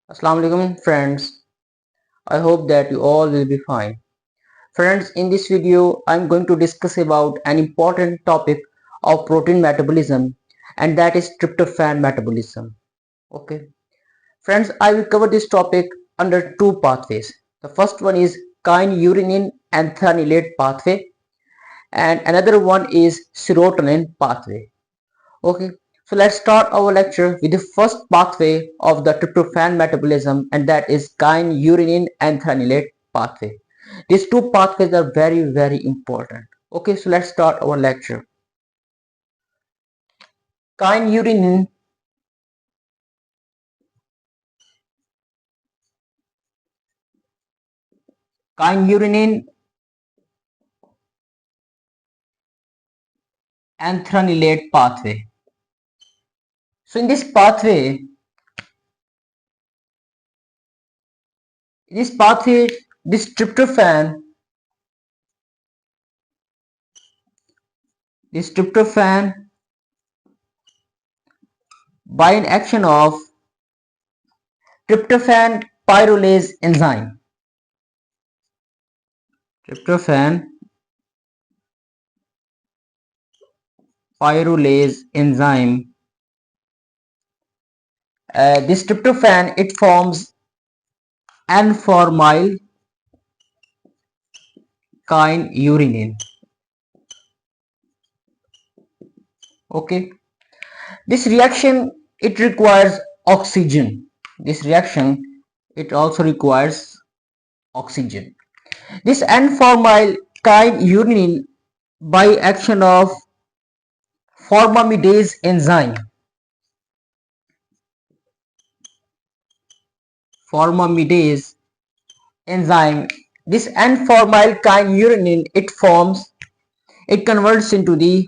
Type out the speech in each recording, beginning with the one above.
Assalamu alaikum friends. I hope that you all will be fine. Friends, in this video I am going to discuss about an important topic of protein metabolism, and that is tryptophan metabolism. Okay. Friends, I will cover this topic under two pathways. The first one is kynurenine anthranilate pathway and another one is serotonin pathway. Okay, so let's start our lecture with the first pathway of the tryptophan metabolism, and that is kynurenine anthranilate pathway. These two pathways are very important. Okay, so let's start our lecture. Kynurenine kynurenine anthranilate pathway. So in this pathway, this tryptophan by an action of tryptophan pyrrolase enzyme. Tryptophan pyrrolase enzyme. This tryptophan, it forms N-formyl kynurenine. Okay, this reaction, it requires oxygen. This reaction, it also requires oxygen. This N-formyl kynurenine by action of formamidase enzyme. Formamidase enzyme. This N-formyl kynurenine, it converts into the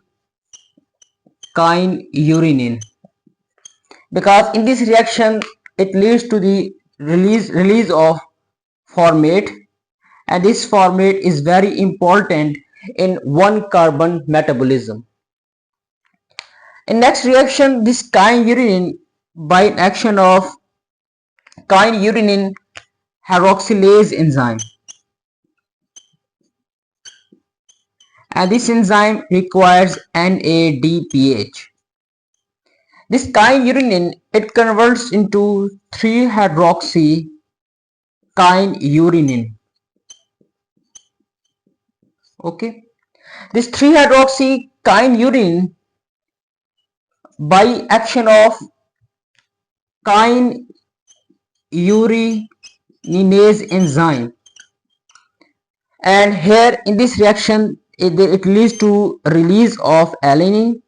kynurenine, because in this reaction it leads to the release of formate, and this formate is very important in one carbon metabolism. In next reaction, this kynurenine by action of kynurenine hydroxylase enzyme, and this enzyme requires NADPH. This kynurenine, it converts into 3-hydroxy kynurenine. Okay, this 3-hydroxy kynurenine by action of kynureninase enzyme, and here in this reaction it leads to release of alanine,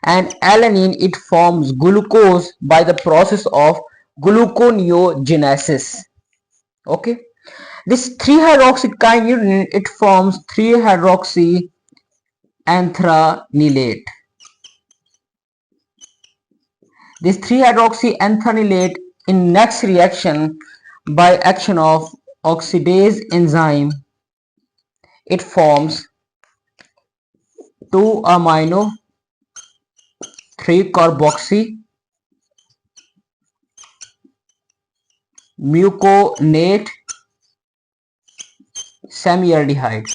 and alanine, it forms glucose by the process of gluconeogenesis. Okay, this 3-hydroxy kynurenine, it forms 3-hydroxy anthranilate. This 3-hydroxy anthranilate in next reaction by action of oxidase enzyme, it forms 2-amino 3-carboxy muconate semialdehyde.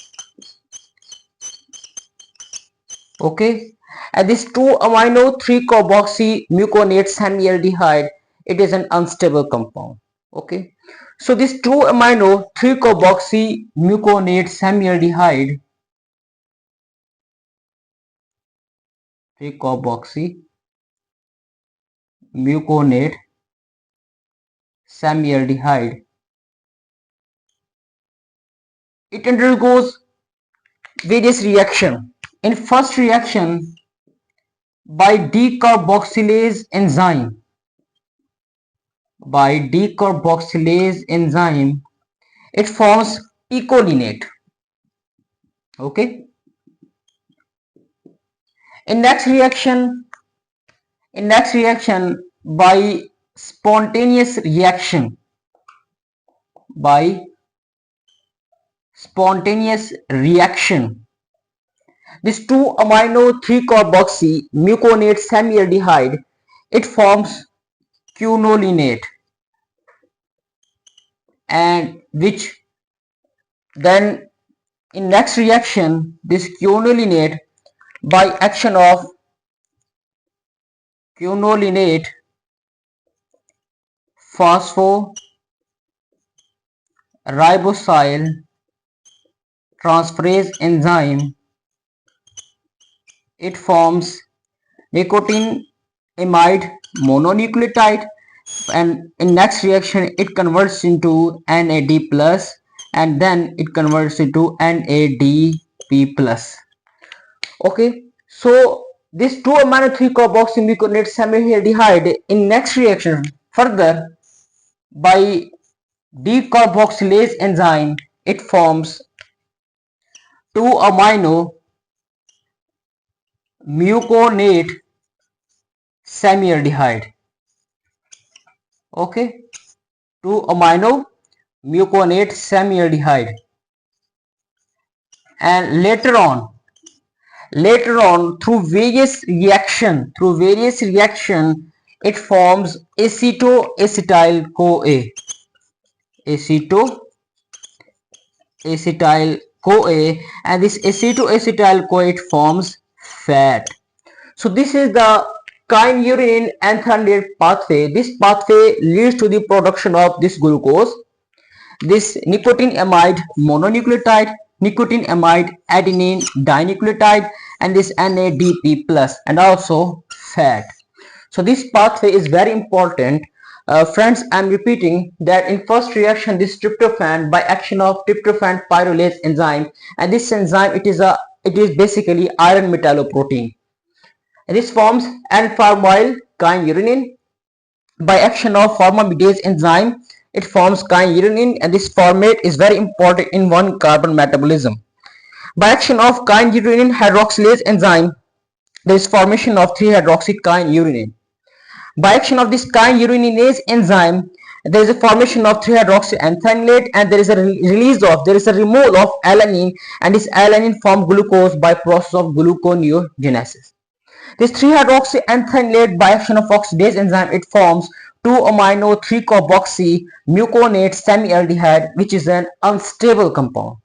Okay, and this 2-amino 3-carboxy muconate semialdehyde, it is an unstable compound. Okay, so this 2-amino 3-carboxy muconate semialdehyde, 3-carboxy muconate semialdehyde, it undergoes various reactions. In first reaction, by decarboxylase enzyme, it forms picolinate. Okay, in next reaction by spontaneous reaction, this 2-amino 3-carboxy muconate semialdehyde, it forms quinolinate. and which then in next reaction this quinolinate by action of quinolinate phosphoribosyl transferase enzyme, it forms nicotinamide mononucleotide, and in next reaction it converts into NAD plus and then it converts into NADP plus. Okay, so this 2-amino 3-carboxymuconate semialdehyde in next reaction further by decarboxylase enzyme it forms 2-amino muconate semialdehyde. Okay, 2-amino muconate semialdehyde, and later on through various reaction it forms acetoacetyl CoA, and this acetoacetyl CoA it forms fat. So this is the kynurenine Anthranilate pathway. This pathway leads to the production of this glucose, this nicotinamide mononucleotide, nicotinamide adenine dinucleotide, and this NADP plus, and also fat. So this pathway is very important. Friends, I'm repeating that in first reaction this tryptophan by action of tryptophan pyrrolase enzyme, and this enzyme it is basically iron metalloprotein, and this forms N-formyl kynurenine. By action of formamidase enzyme it forms kynurenine, and this format is very important in 1-carbon metabolism. By action of kynurenine hydroxylase enzyme there is formation of 3-hydroxykynurenine. By action of this kynureninase enzyme there is a formation of 3-hydroxyanthranilate, and there is a removal of alanine, and this alanine forms glucose by process of gluconeogenesis. This 3-hydroxyanthranilate by action of oxidase enzyme it forms 2-amino 3-carboxymuconate semialdehyde, which is an unstable compound,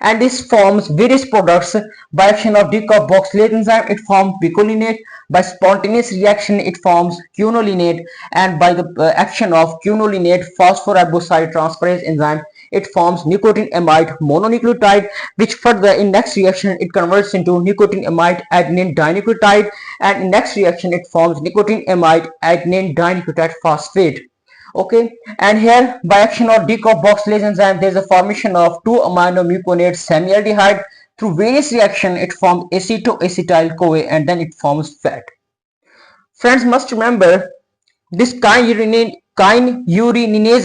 and this forms various products. By action of decarboxylase enzyme it forms picolinate, by spontaneous reaction it forms quinolinate, and by the action of quinolinate phosphoribosyl transferase enzyme it forms nicotinamide mononucleotide, which further in next reaction it converts into nicotinamide adenine dinucleotide, and in next reaction it forms nicotinamide adenine dinucleotide phosphate. Okay, and here by action of decarboxylase enzyme there is a formation of 2-amino muconate semialdehyde. Through various reaction it forms acetoacetyl CoA, and then it forms fat. Friends must remember this kynureninase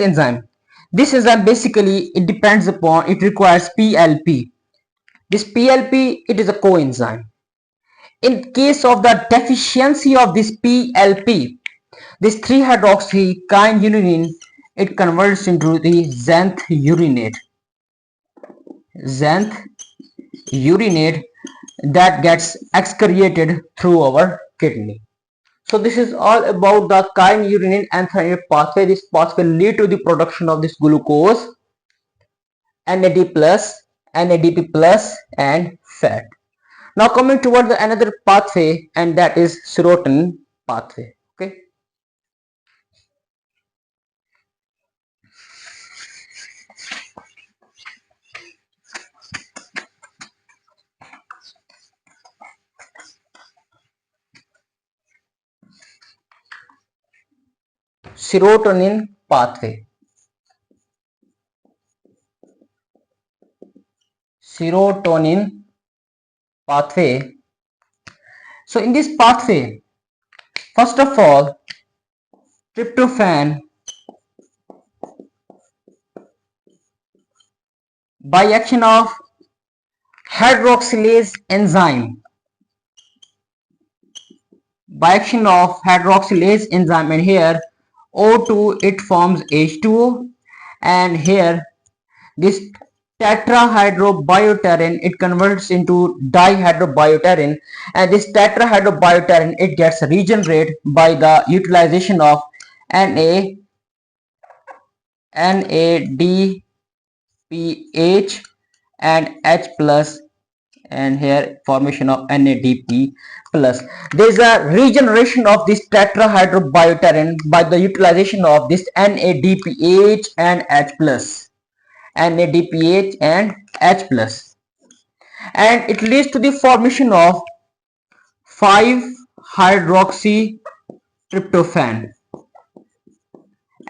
enzyme. This enzyme basically it depends upon, it requires PLP. This PLP it is a coenzyme. In case of the deficiency of this PLP, this 3-hydroxykynurenine it converts into the xanth urinate that gets excreted through our kidney. So this is all about the kynurenine Anthranilate pathway. This pathway lead to the production of this glucose, NAD plus, NADP plus, and fat. Now coming toward the another pathway, and that is serotonin pathway. Okay. Serotonin pathway. Serotonin pathway. So in this pathway, first of all, tryptophan by action of hydroxylase enzyme, and here O2 it forms H2O, and here this tetrahydrobiopterin it converts into dihydrobiopterin, and this tetrahydrobiopterin it gets regenerated by the utilization of NADPH and H plus, and here formation of NADP plus. There is a regeneration of this tetrahydrobiopterin by the utilization of this NADPH and H plus, NADPH and H plus, and it leads to the formation of 5-hydroxytryptophan.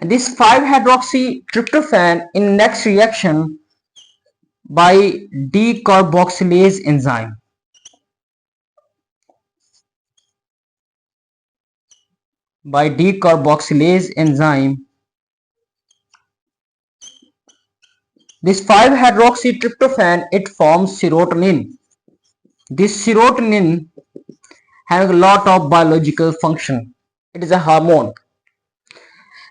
And this 5-hydroxytryptophan in next reaction by decarboxylase enzyme. By decarboxylase enzyme, this 5-hydroxytryptophan, it forms serotonin. This serotonin has a lot of biological function. It is a hormone.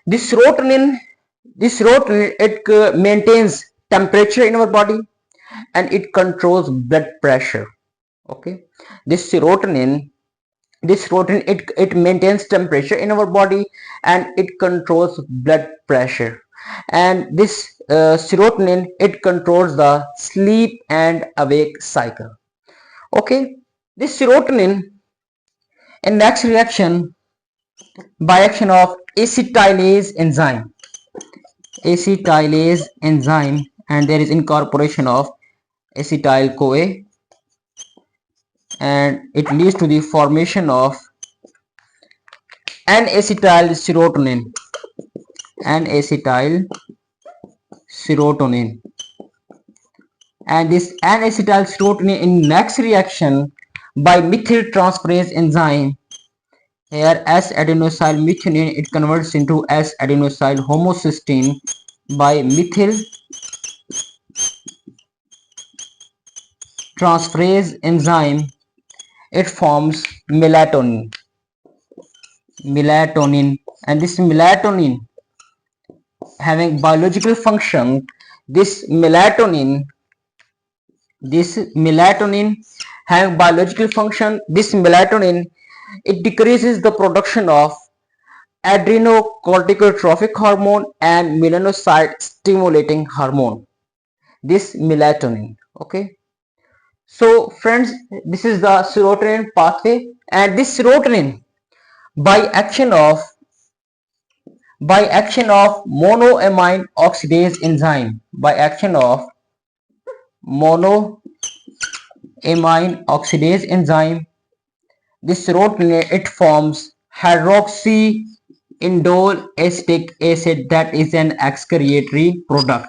This serotonin it maintains temperature in our body and it controls blood pressure. Okay, this serotonin it maintains temperature in our body and it controls blood pressure, and this serotonin it controls the sleep and awake cycle. Okay, this serotonin in next reaction by action of acetylase enzyme, and there is incorporation of acetyl CoA, and it leads to the formation of N-acetyl serotonin, and this N-acetyl serotonin in next reaction by methyltransferase enzyme, here S-adenosyl methionine, it converts into S-adenosyl homocysteine by methyltransferase enzyme, it forms melatonin, and this melatonin having biological function. This melatonin having biological function, this melatonin it decreases the production of adrenocorticotropic hormone and melanocyte stimulating hormone, this melatonin. Okay, so friends, this is the serotonin pathway, and this serotonin by action of monoamine oxidase enzyme, this serotonin it forms hydroxyindole acetic acid, that is an excretory product.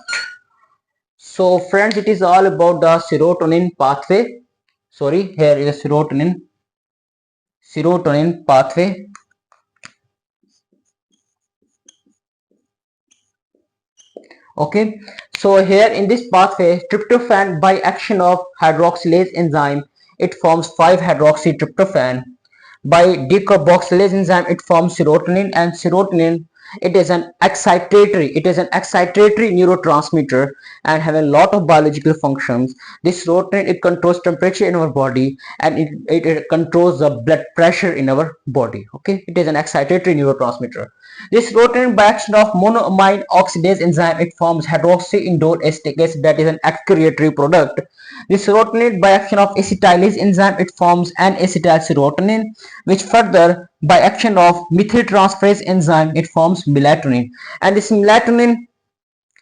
So friends, it is all about the serotonin pathway. Sorry, here is a serotonin pathway. Okay, so here in this pathway, tryptophan by action of hydroxylase enzyme, it forms 5-hydroxytryptophan. By decarboxylase enzyme, it forms serotonin, and serotonin it is an excitatory neurotransmitter and have a lot of biological functions. This serotonin it controls temperature in our body and it controls the blood pressure in our body. Okay, it is an excitatory neurotransmitter. This serotonin by action of monoamine oxidase enzyme, it forms hydroxyindole acetic acid, that is an excretory product. This serotonin by action of acetylase enzyme, it forms N-acetyl serotonin, which further by action of methyltransferase enzyme, it forms melatonin. And this melatonin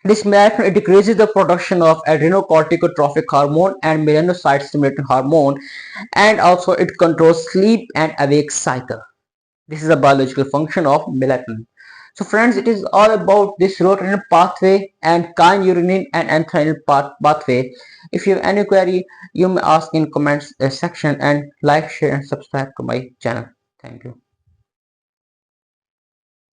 it decreases the production of adrenocorticotropic hormone and melanocyte stimulating hormone, and also it controls sleep and awake cycle. This is a biological function of melatonin. So friends, it is all about this serotonin pathway and kynurenine and anthranilate pathway. If you have any query, you may ask in comments section, and like, share and subscribe to my channel. Thank you.